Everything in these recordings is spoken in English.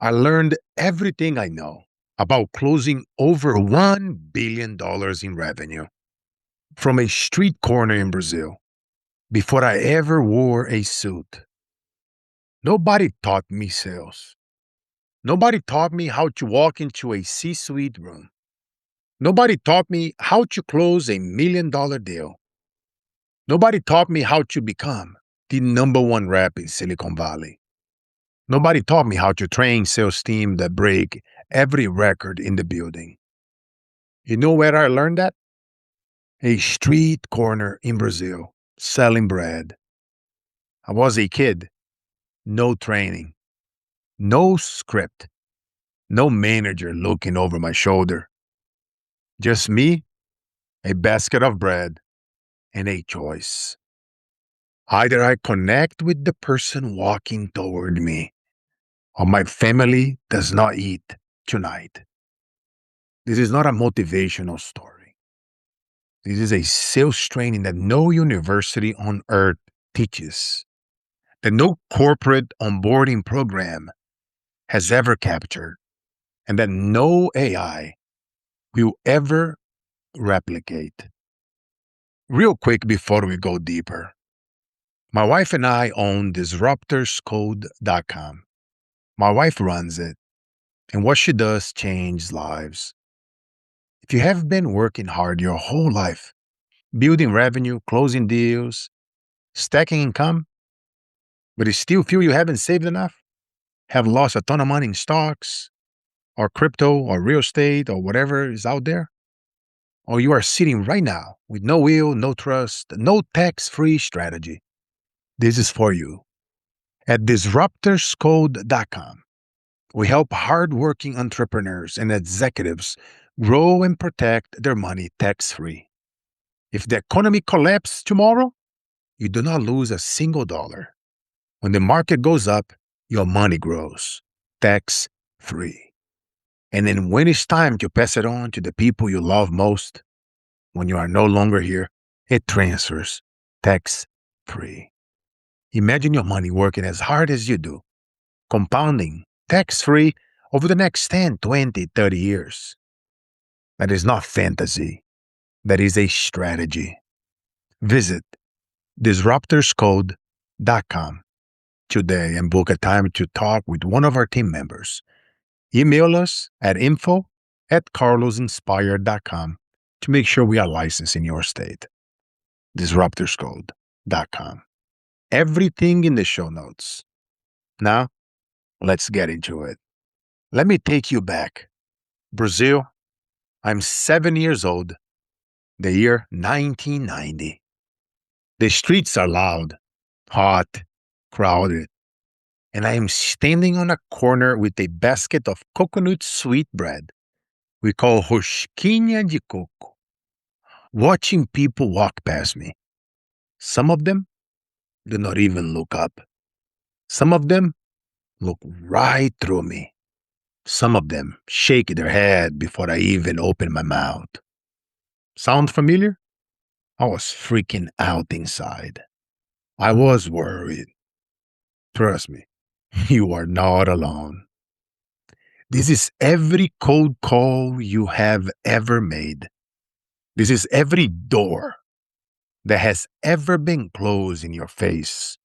I learned everything I know about closing over $1 billion in revenue from a street corner in Brazil before I ever wore a suit. Nobody taught me sales. Nobody taught me how to walk into a C suite room. Nobody taught me how to close $1 million deal. Nobody taught me how to become the number one rep in Silicon Valley. Nobody taught me how to train sales team that break every record in the building. You know where I learned that? A street corner in Brazil, selling bread. I was a kid, no training, no script, no manager looking over my shoulder. Just me, a basket of bread, and a choice. Either I connect with the person walking toward me, or my family does not eat tonight. This is not a motivational story. This is a sales training that no university on earth teaches, that no corporate onboarding program has ever captured, and that no AI will ever replicate. Real quick before we go deeper, my wife and I own disruptorscode.com. My wife runs it, and what she does changes lives. If you have been working hard your whole life, building revenue, closing deals, stacking income, but you still feel you haven't saved enough, have lost a ton of money in stocks or crypto or real estate or whatever is out there, or you are sitting right now with no will, no trust, no tax-free strategy, this is for you. At disruptorscode.com, we help hardworking entrepreneurs and executives grow and protect their money tax-free. If the economy collapses tomorrow, you do not lose a single dollar. When the market goes up, your money grows tax-free. And then when it's time to pass it on to the people you love most, when you are no longer here, it transfers tax-free. Imagine your money working as hard as you do, compounding tax-free over the next 10, 20, 30 years. That is not fantasy. That is a strategy. Visit disruptorscode.com today and book a time to talk with one of our team members. Email us at info@carlosinspired.com to make sure we are licensed in your state. Disruptorscode.com. Everything in the show notes. Now, let's get into it. Let me take you back. Brazil, I'm 7 years old, the year 1990. The streets are loud, hot, crowded, and I am standing on a corner with a basket of coconut sweet bread we call rosquinha de coco, watching people walk past me. Some of them do not even look up. Some of them look right through me. Some of them shake their head before I even open my mouth. Sound familiar? I was freaking out inside. I was worried. Trust me, you are not alone. This is every cold call you have ever made. This is every door that has ever been closed in your face.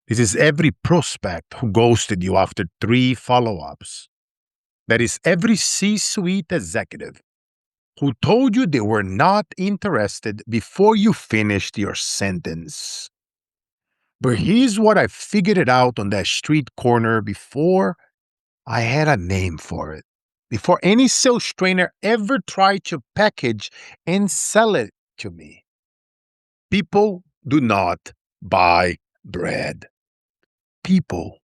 This is every prospect who ghosted you after 3 follow-ups. That is every C-suite executive who told you they were not interested before you finished your sentence. But here's what I figured it out on that street corner before I had a name for it. Before any sales trainer ever tried to package and sell it to me. People do not buy bread. People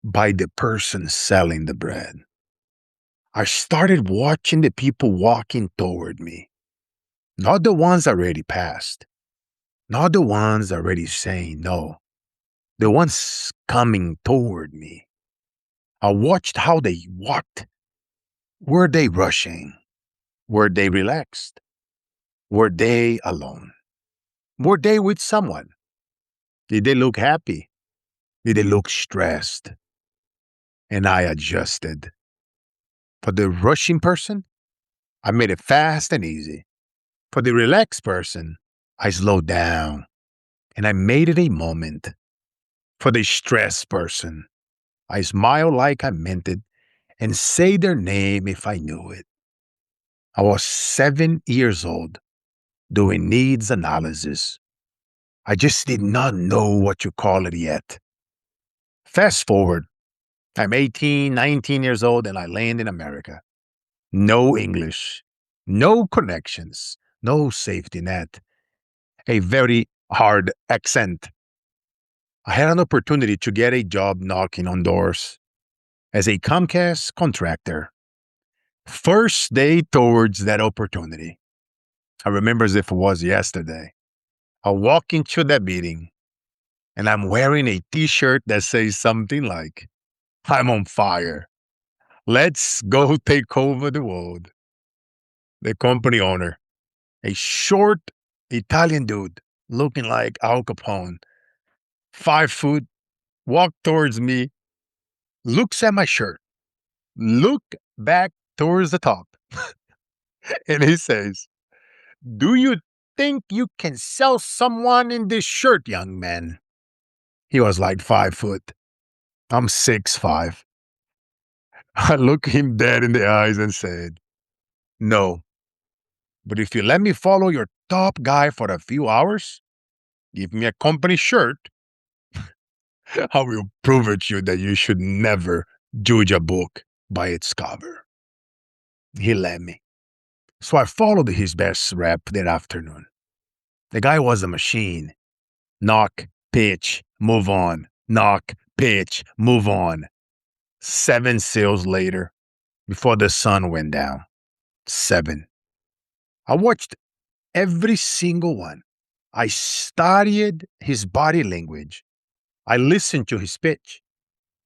buy the person selling the bread. I started watching the people walking toward me. Not the ones already passed. Not the ones already saying no. The ones coming toward me. I watched how they walked. Were they rushing? Were they relaxed? Were they alone? Were they with someone? Did they look happy? Did they look stressed? and I adjusted. For the rushing person, I made it fast and easy. For the relaxed person, I slowed down and I made it a moment. For the stressed person, I smiled like I meant it and say their name if I knew it. I was 7 years old doing needs analysis. I just did not know what you call it yet. Fast forward, I'm 18, 19 years old and I land in America. No English, no connections, no safety net, a very hard accent. I had an opportunity to get a job knocking on doors as a Comcast contractor. First day towards that opportunity. I remember as if it was yesterday. I walk into that meeting and I'm wearing a t shirt that says something like, I'm on fire. Let's go take over the world. The company owner, a short Italian dude looking like Al Capone, 5 foot, walked towards me, looks at my shirt, look back towards the top, and he says, do you think you can sell someone in this shirt, young man? He was like 5 foot. I'm 6'5". I looked him dead in the eyes and said, no, but if you let me follow your top guy for a few hours, give me a company shirt, I will prove it to you that you should never judge a book by its cover. He let me. So I followed his best rep that afternoon. The guy was a machine. Knock, pitch, move on. Knock, pitch, move on. 7 sales later, before the sun went down. 7. I watched every single one. I studied his body language. I listened to his pitch.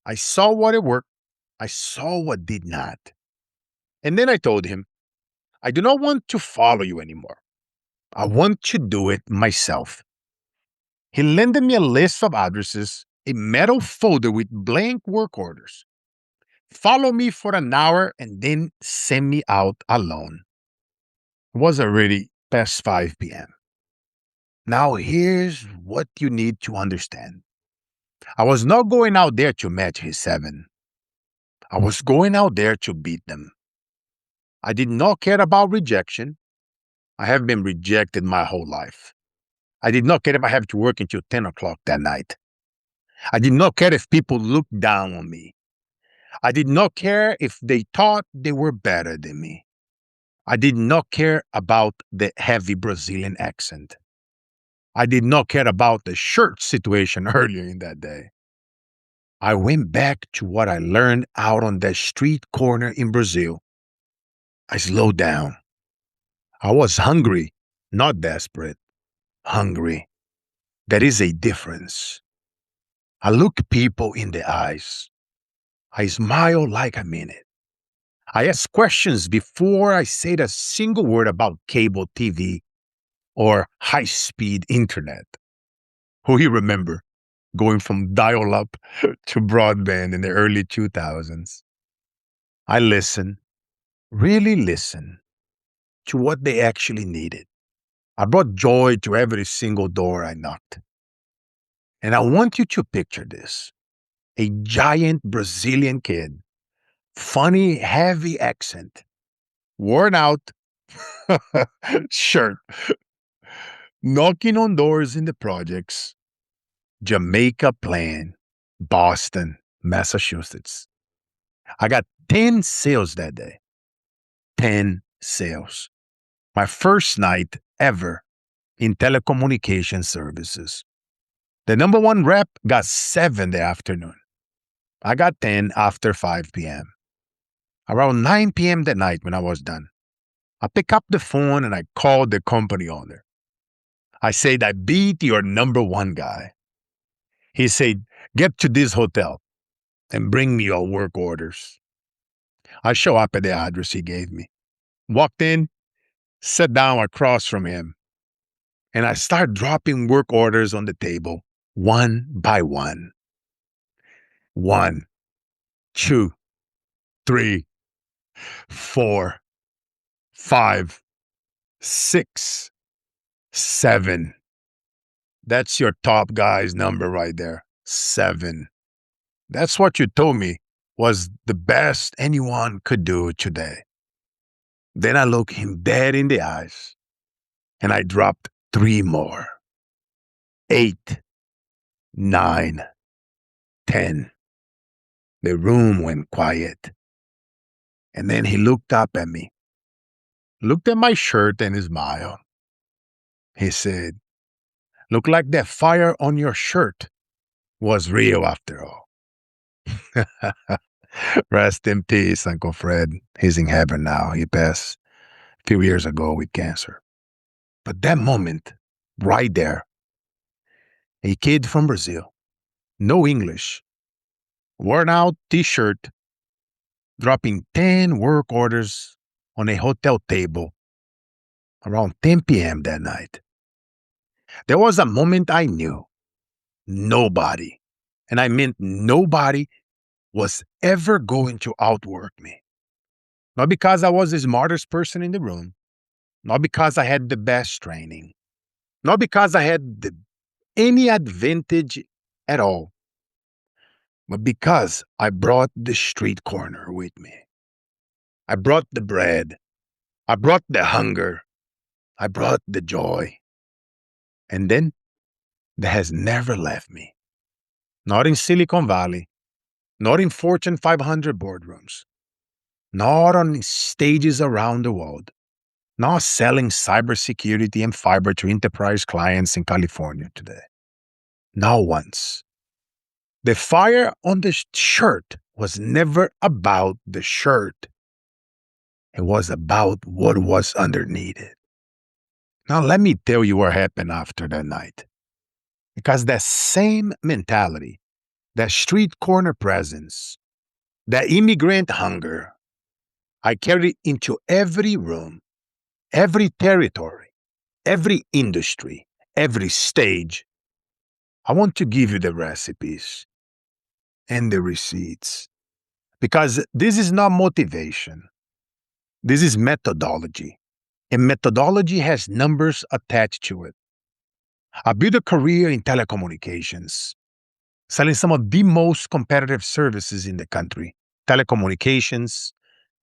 I saw what it worked. I saw what did not. And then I told him, I do not want to follow you anymore. I want to do it myself. He lended me a list of addresses, a metal folder with blank work orders. Follow me for an hour and then send me out alone. It was already past 5 p.m. Now here's what you need to understand. I was not going out there to match his 7. I was going out there to beat them. I did not care about rejection. I have been rejected my whole life. I did not care if I have to work until 10 o'clock that night. I did not care if people looked down on me. I did not care if they thought they were better than me. I did not care about the heavy Brazilian accent. I did not care about the shirt situation earlier in that day. I went back to what I learned out on that street corner in Brazil. I slowed down. I was hungry, not desperate. Hungry. There is a difference. I look people in the eyes. I smile like I mean it. I ask questions before I said a single word about cable TV or high speed internet. Who you remember going from dial up to broadband in the early 2000s? I listen, really listen to what they actually needed. I brought joy to every single door I knocked. And I want you to picture this: a giant Brazilian kid, funny, heavy accent, worn out shirt, knocking on doors in the projects, Jamaica Plain, Boston, Massachusetts. I got 10 sales that day. 10 sales. My first night ever in telecommunication services. The number one rep got 7 the afternoon. I got 10 after 5 p.m. Around 9 p.m. that night when I was done, I picked up the phone and I called the company owner. I said, I beat your number one guy. He said, get to this hotel and bring me your work orders. I show up at the address he gave me. Walked in, sat down across from him, and I start dropping work orders on the table, one by one. 1, 2, 3, 4, 5, 6, 7. That's your top guy's number right there. 7. That's what you told me was the best anyone could do today. Then I looked him dead in the eyes and I dropped 3 more. 8, 9, 10. The room went quiet. And then he looked up at me, looked at my shirt and smiled. He said, "Look like that fire on your shirt was real after all." Rest in peace, Uncle Fred. He's in heaven now. He passed a few years ago with cancer. But that moment, right there, a kid from Brazil, no English, worn out t-shirt, dropping 10 work orders on a hotel table around 10 p.m. that night. There was a moment I knew nobody, and I meant nobody, was ever going to outwork me. Not because I was the smartest person in the room, not because I had the best training, not because I had any advantage at all, but because I brought the street corner with me. I brought the bread. I brought the hunger. I brought the joy. And then that has never left me. Not in Silicon Valley, not in Fortune 500 boardrooms, not on stages around the world, not selling cybersecurity and fiber to enterprise clients in California today. Not once. The fire on the shirt was never about the shirt. It was about what was underneath it. Now, let me tell you what happened after that night. Because that same mentality, that street corner presence, that immigrant hunger, I carried into every room, every territory, every industry, every stage. I want to give you the recipes and the receipts because this is not motivation. This is methodology. And methodology has numbers attached to it. I built a career in telecommunications, selling some of the most competitive services in the country: telecommunications,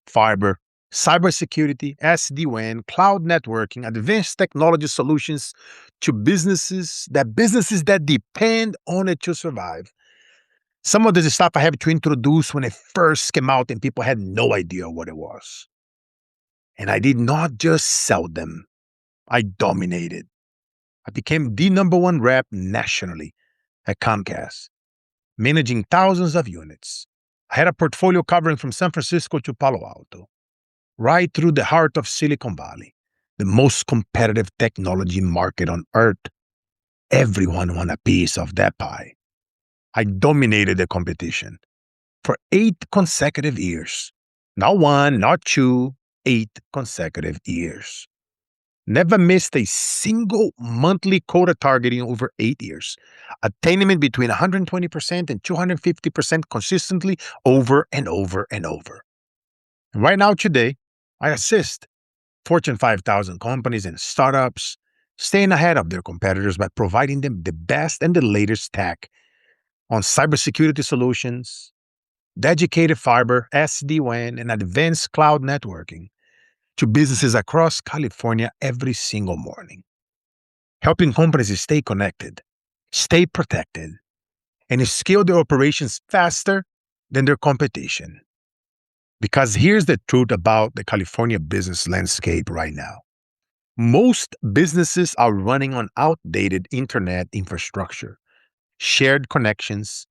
fiber, cybersecurity, SD-WAN, cloud networking, advanced technology solutions to businesses that depend on it to survive. Some of this stuff I have to introduce when it first came out and people had no idea what it was. And I did not just sell them. I dominated. I became the number one rep nationally at Comcast, managing thousands of units. I had a portfolio covering from San Francisco to Palo Alto, right through the heart of Silicon Valley, the most competitive technology market on earth. Everyone wanted a piece of that pie. I dominated the competition for 8 consecutive years. Not 1, not 2, 8 consecutive years. Never missed a single monthly quota targeting over 8 years. Attainment between 120% and 250% consistently over and over and over. And right now, today, I assist Fortune 5,000 companies and startups staying ahead of their competitors by providing them the best and the latest tech on cybersecurity solutions, dedicated fiber, SD-WAN, and advanced cloud networking to businesses across California every single morning, helping companies stay connected, stay protected, and scale their operations faster than their competition. Because here's the truth about the California business landscape right now. Most businesses are running on outdated internet infrastructure, shared connections,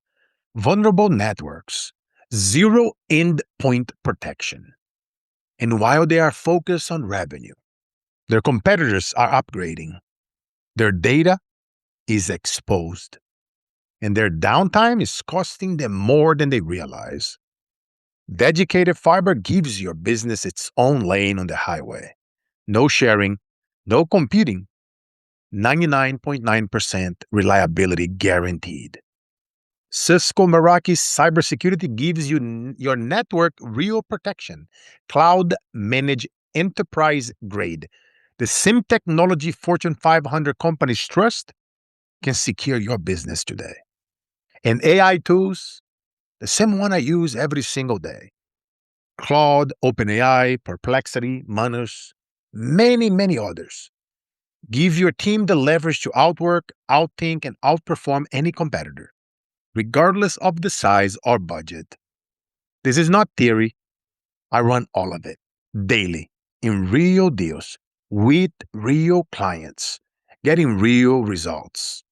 vulnerable networks, zero endpoint protection. And while they are focused on revenue, their competitors are upgrading. Their data is exposed, and their downtime is costing them more than they realize. Dedicated fiber gives your business its own lane on the highway. No sharing, no competing, 99.9% reliability guaranteed. Cisco Meraki Cybersecurity gives you your network real protection, cloud managed enterprise grade. The same technology Fortune 500 companies trust can secure your business today. And AI tools, the same one I use every single day. Claude, OpenAI, Perplexity, Manus, many others. Give your team the leverage to outwork, outthink, and outperform any competitor, regardless of the size or budget. This is not theory. I run all of it daily in real deals with real clients, getting real results.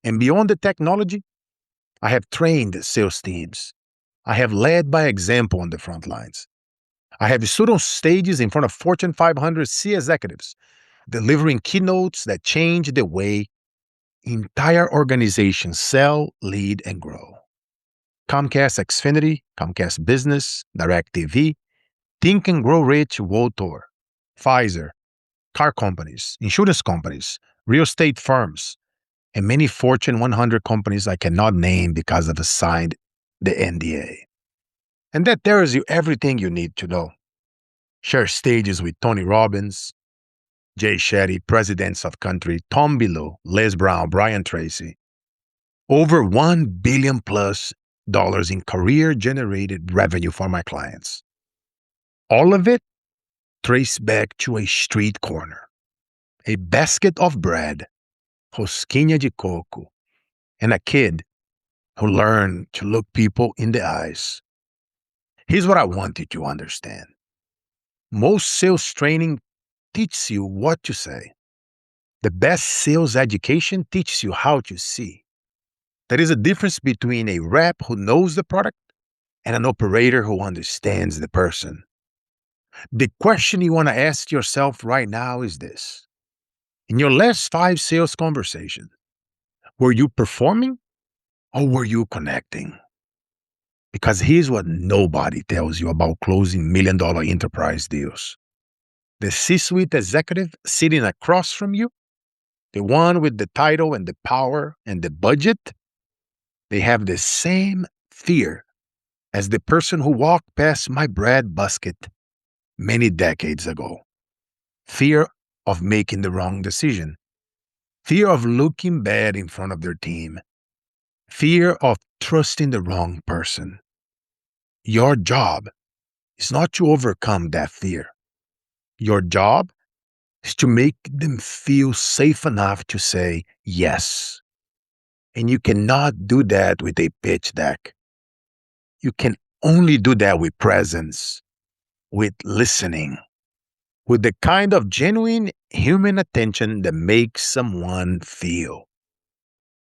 And beyond the technology, I have trained sales teams. I have led by example on the front lines. I have stood on stages in front of Fortune 500 C executives, delivering keynotes that change the way entire organizations sell, lead, and grow. Comcast Xfinity, Comcast Business, DirecTV, Think and Grow Rich World Tour, Pfizer, car companies, insurance companies, real estate firms, and many Fortune 100 companies I cannot name because I've signed the NDA. And that tells you everything you need to know. Share stages with Tony Robbins, Jay Shetty, presidents of country, Tom Below, Les Brown, Brian Tracy. Over $1 billion plus in career generated revenue for my clients. All of it traced back to a street corner, a basket of bread, rosquinha de coco, and a kid who learned to look people in the eyes. Here's what I want you to understand. Most sales training teaches you what to say. The best sales education teaches you how to see. There is a difference between a rep who knows the product and an operator who understands the person. The question you want to ask yourself right now is this. In your last 5 sales conversations, were you performing or were you connecting? Because here's what nobody tells you about closing $1 million enterprise deals. The C-suite executive sitting across from you, the one with the title and the power and the budget, they have the same fear as the person who walked past my bread basket many decades ago. Fear of making the wrong decision. Fear of looking bad in front of their team. Fear of trusting the wrong person. Your job is not to overcome that fear. Your job is to make them feel safe enough to say yes. And you cannot do that with a pitch deck. You can only do that with presence, with listening, with the kind of genuine human attention that makes someone feel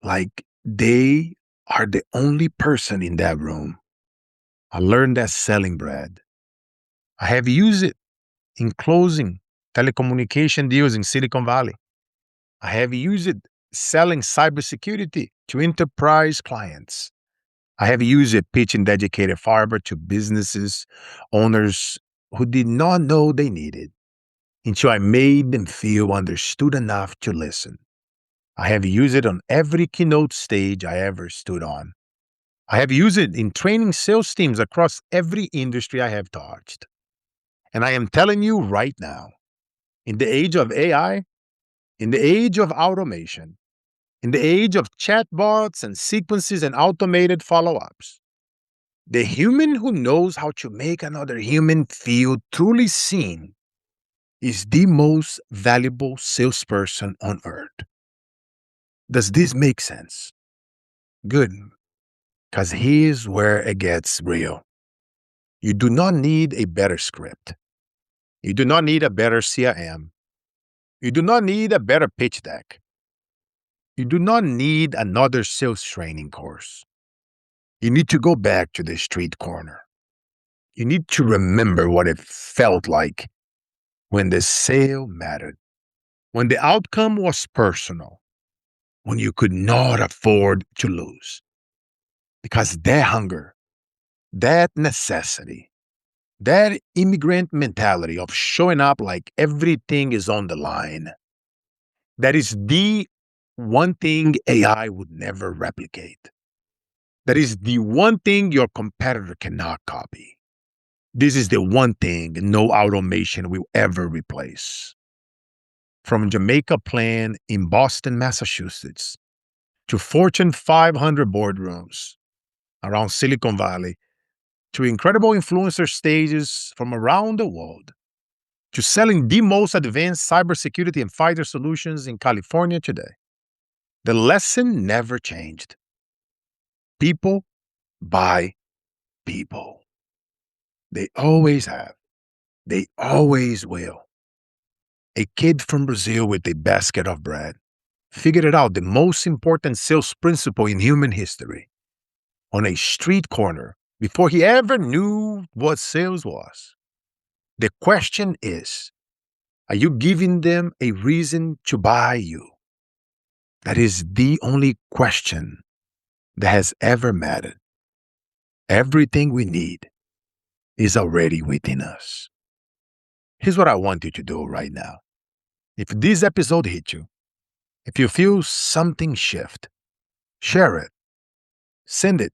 like they are the only person in that room. I learned that selling bread. I have used it in closing telecommunication deals in Silicon Valley. I have used it selling cybersecurity to enterprise clients. I have used it pitching dedicated fiber to businesses owners who did not know they needed until I made them feel understood enough to listen. I have used it on every keynote stage I ever stood on. I have used it in training sales teams across every industry I have touched. And I am telling you right now, in the age of AI, in the age of automation, in the age of chatbots and sequences and automated follow-ups, the human who knows how to make another human feel truly seen is the most valuable salesperson on earth. Does this make sense? Good, because here's where it gets real. You do not need a better script. You do not need a better CRM. You do not need a better pitch deck. You do not need another sales training course. You need to go back to the street corner. You need to remember what it felt like when the sale mattered, when the outcome was personal, when you could not afford to lose. Because that hunger, that necessity, that immigrant mentality of showing up like everything is on the line, that is the one thing AI would never replicate. That is the one thing your competitor cannot copy. This is the one thing no automation will ever replace. From Jamaica Plain in Boston, Massachusetts, to Fortune 500 boardrooms around Silicon Valley, to incredible influencer stages from around the world, to selling the most advanced cybersecurity and fighter solutions in California today. The lesson never changed. People buy people. They always have. They always will. A kid from Brazil with a basket of bread figured it out the most important sales principle in human history on a street corner before he ever knew what sales was. The question is, are you giving them a reason to buy you? That is the only question that has ever mattered. Everything we need is already within us. Here's what I want you to do right now. If this episode hit you, if you feel something shift, share it. Send it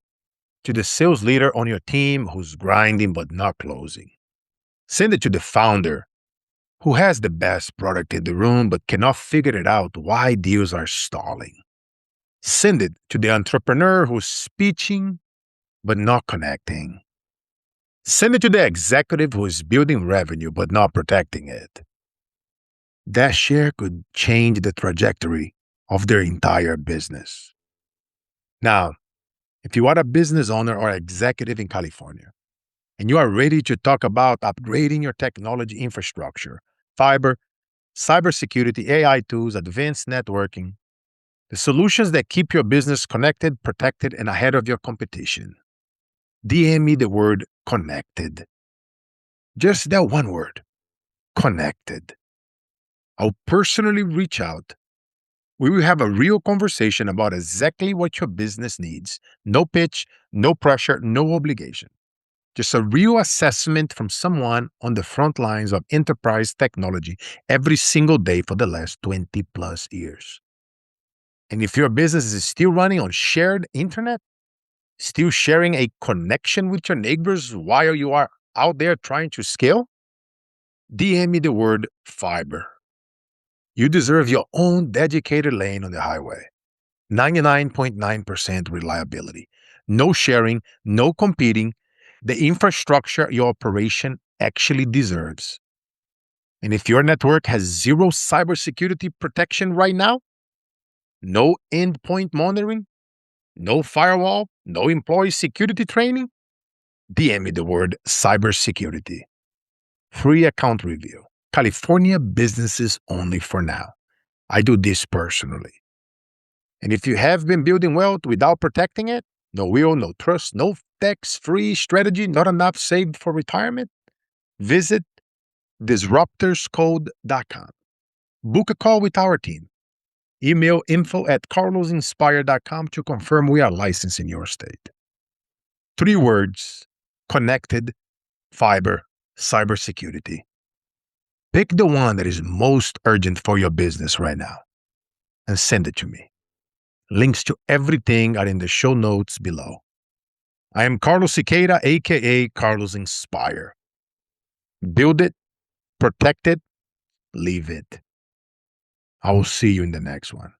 to the sales leader on your team who's grinding but not closing. Send it to the founder who has the best product in the room but cannot figure it out why deals are stalling. Send it to the entrepreneur who's speaking but not connecting. Send it to the executive who is building revenue but not protecting it. That share could change the trajectory of their entire business. Now, if you are a business owner or executive in California, and you are ready to talk about upgrading your technology infrastructure, fiber, cybersecurity, AI tools, advanced networking, the solutions that keep your business connected, protected, and ahead of your competition, DM me the word connected. Just that one word, connected. I'll personally reach out. We will have a real conversation about exactly what your business needs. No pitch, no pressure, no obligation. Just a real assessment from someone on the front lines of enterprise technology every single day for the last 20 plus years. And if your business is still running on shared internet, still sharing a connection with your neighbors while you are out there trying to scale, DM me the word fiber. You deserve your own dedicated lane on the highway. 99.9% reliability. No sharing, no competing. The infrastructure your operation actually deserves. And if your network has zero cybersecurity protection right now, no endpoint monitoring, no firewall, no employee security training, DM me the word cybersecurity. Free account review. California businesses only for now. I do this personally. And if you have been building wealth without protecting it, no will, no trust, no tax-free strategy, not enough saved for retirement, visit disruptorscode.com. Book a call with our team. Email info@carlosinspire.com to confirm we are licensed in your state. 3 words: connected, fiber, cybersecurity. Pick the one that is most urgent for your business right now and send it to me. Links to everything are in the show notes below. I am Carlos Cicada, aka Carlos Inspire. Build it, protect it, leave it. I will see you in the next one.